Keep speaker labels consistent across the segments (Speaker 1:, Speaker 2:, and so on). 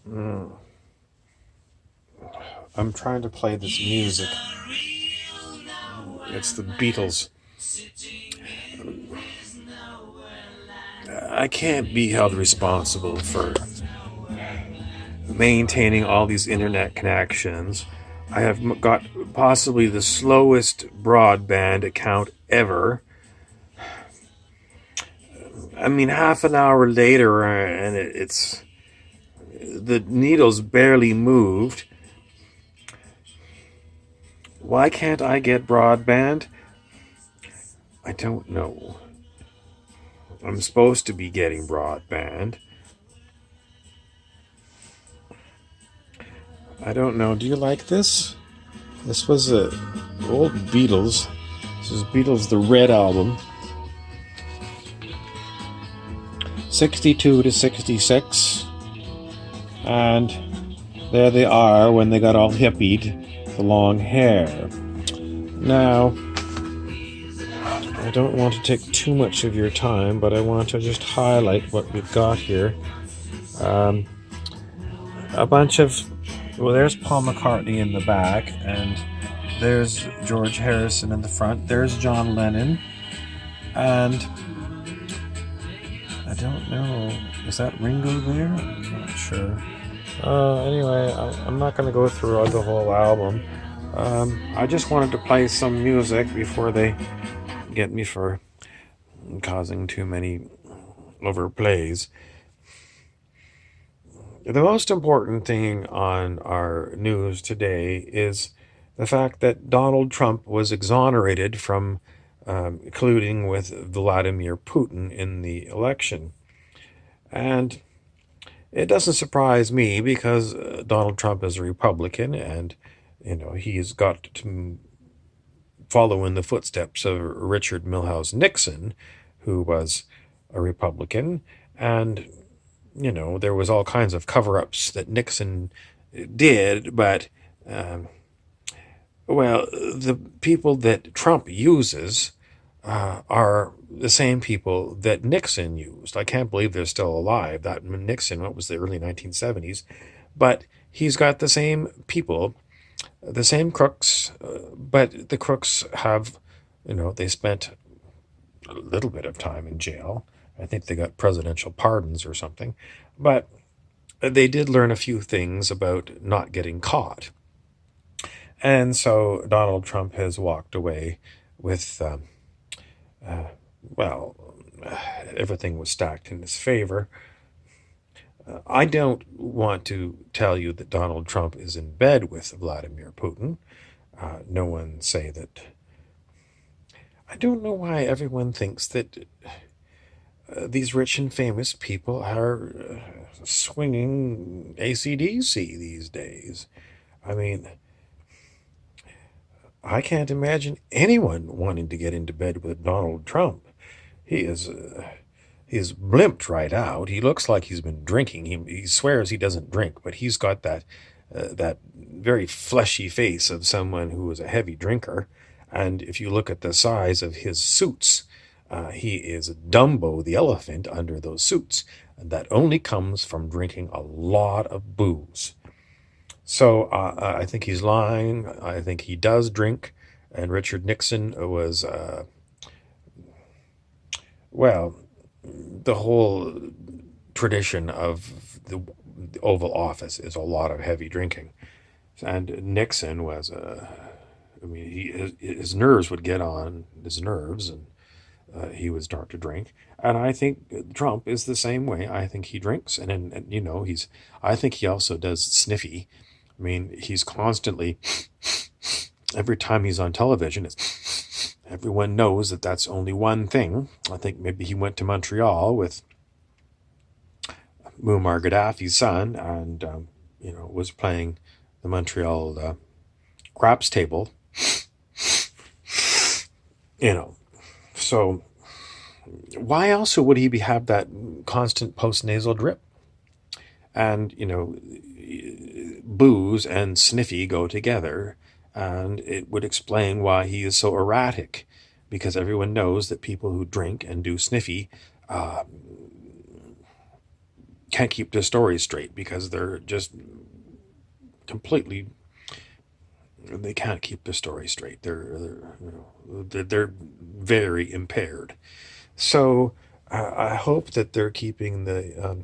Speaker 1: I'm trying to play this music. It's the Beatles. I can't be held responsible for maintaining all these internet connections. I have got possibly the slowest broadband account ever. I mean, half an hour later, and it's the needle's barely moved. Why can't I get broadband? I don't know. I'm supposed to be getting broadband. I don't know. Do you like this? This was a old Beatles. This is Beatles the Red album. 62 to 66. And there they are when they got all hippied, the long hair. Now, I don't want to take too much of your time, but I want to just highlight what we've got here. A bunch of... Well, there's Paul McCartney in the back, and there's George Harrison in the front. There's John Lennon, and I don't know. Is that Ringo there? I'm not sure. Anyway, I'm not going to go through the whole album. I just wanted to play some music before they get me for causing too many overplays. The most important thing on our news today is the fact that Donald Trump was exonerated from colluding with Vladimir Putin in the election. And it doesn't surprise me because Donald Trump is a Republican, and he's got to follow in the footsteps of Richard Milhous Nixon, who was a Republican. And there was all kinds of cover-ups that Nixon did, but the people that Trump uses are the same people that Nixon used. I can't believe they're still alive. That Nixon, what was the early 1970s? But he's got the same people, the same crooks, but the crooks have, they spent a little bit of time in jail. I think they got presidential pardons or something. But they did learn a few things about not getting caught. And so Donald Trump has walked away with, everything was stacked in his favor. I don't want to tell you that Donald Trump is in bed with Vladimir Putin. No one say that. I don't know why everyone thinks that these rich and famous people are swinging AC/DC these days. I mean, I can't imagine anyone wanting to get into bed with Donald Trump. He's blimped right out. He looks like he's been drinking. He swears he doesn't drink, but he's got that very fleshy face of someone who is a heavy drinker. And if you look at the size of his suits, he is Dumbo the elephant under those suits. And that only comes from drinking a lot of booze. So I think he's lying. I think he does drink. And Richard Nixon was, the whole tradition of the Oval Office is a lot of heavy drinking. And Nixon was, his nerves would get on his nerves, and he would start to drink. And I think Trump is the same way. I think he drinks, and I think he also does Sniffy. I mean, he's constantly, every time he's on television, everyone knows that that's only one thing. I think maybe he went to Montreal with Muammar Gaddafi's son and, was playing the Montreal craps table. So why else would he have that constant post-nasal drip? And, booze and Sniffy go together, and it would explain why he is so erratic, because everyone knows that people who drink and do Sniffy can't keep their stories straight because they're just completely, they can't keep the story straight. They're very impaired. So I hope that they're keeping the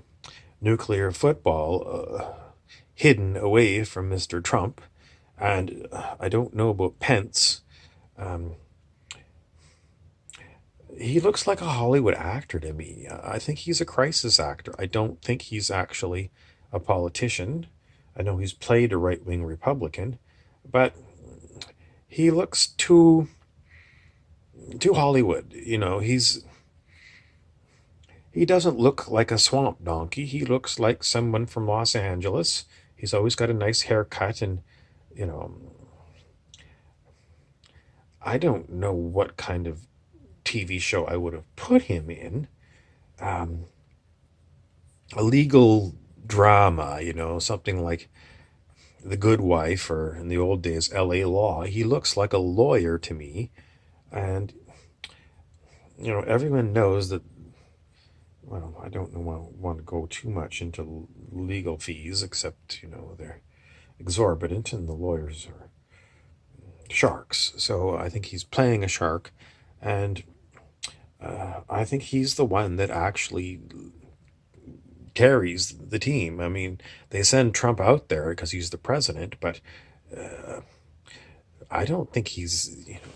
Speaker 1: nuclear football hidden away from Mr. Trump. And I don't know about Pence. Um, he looks like a Hollywood actor to me. I think he's a crisis actor. I don't think he's actually a politician. I know he's played a right wing Republican, but he looks too Hollywood. He doesn't look like a swamp donkey. He looks like someone from Los Angeles. He's always got a nice haircut, and you know, I don't know what kind of TV show I would have put him in. Um, a legal drama, something like The Good Wife, or in the old days, L.A. Law. He looks like a lawyer to me, and everyone knows that. Well, I don't want to go too much into legal fees, except they're exorbitant, and the lawyers are sharks. So I think he's playing a shark, and I think he's the one that actually carries the team. I mean, they send Trump out there because he's the president, but I don't think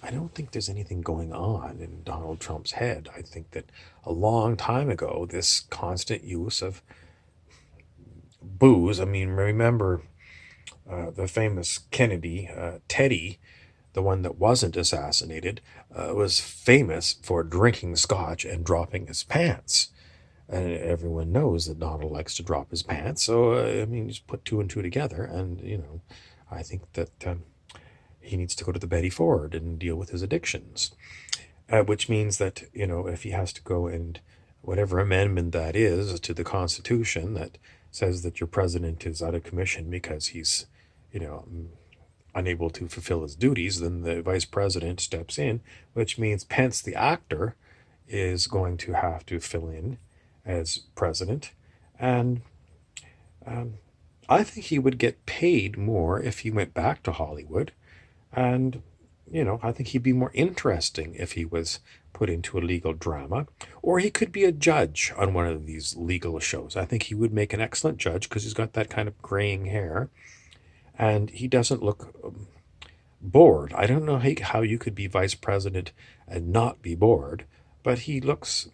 Speaker 1: I don't think there's anything going on in Donald Trump's head. I think that a long time ago, this constant use of booze. I mean, remember the famous Kennedy, Teddy, the one that wasn't assassinated, was famous for drinking scotch and dropping his pants. And everyone knows that Donald likes to drop his pants. So, I mean, just put two and two together. And, I think that he needs to go to the Betty Ford and deal with his addictions. Which means that, if he has to go and whatever amendment that is to the Constitution that says that your president is out of commission because he's, unable to fulfill his duties, then the vice president steps in, which means Pence, the actor, is going to have to fill in as president. And I think he would get paid more if he went back to Hollywood. And, I think he'd be more interesting if he was put into a legal drama. Or he could be a judge on one of these legal shows. I think he would make an excellent judge because he's got that kind of graying hair. And he doesn't look bored. I don't know how you could be vice president and not be bored, but he looks.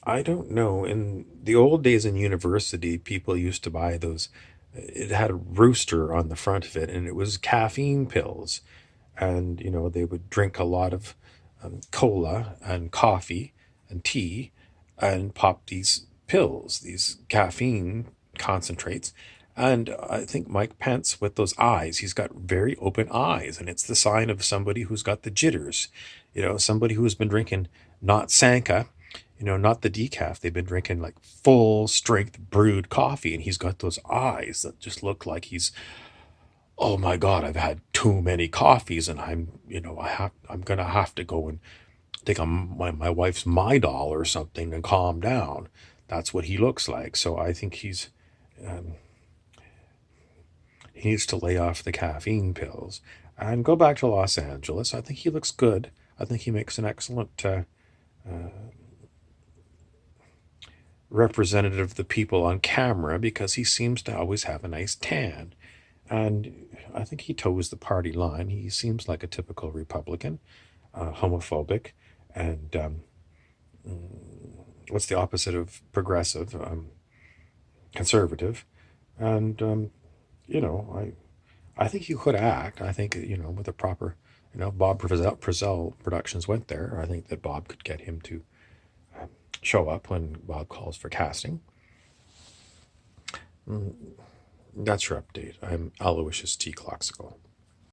Speaker 1: I don't know. In the old days in university, people used to buy those. It had a rooster on the front of it, and it was caffeine pills. And, they would drink a lot of cola and coffee and tea and pop these pills, these caffeine concentrates. And I think Mike Pence, with those eyes, he's got very open eyes, and it's the sign of somebody who's got the jitters. Somebody who's been drinking not Sanka, not the decaf. They've been drinking like full strength brewed coffee, and he's got those eyes that just look like he's, oh my God, I've had too many coffees, and I'm gonna have to go and take my wife's Midol or something and calm down. That's what he looks like. So I think um, he needs to lay off the caffeine pills and go back to Los Angeles. I think he looks good. I think he makes an excellent representative of the people on camera because he seems to always have a nice tan. And I think he toes the party line. He seems like a typical Republican, homophobic, and what's the opposite of progressive? Conservative. And, I think you could act. I think, with a proper, Bob Prezell Productions went there. I think that Bob could get him to show up when Bob calls for casting. That's your update. I'm Aloyicious Clocksicle.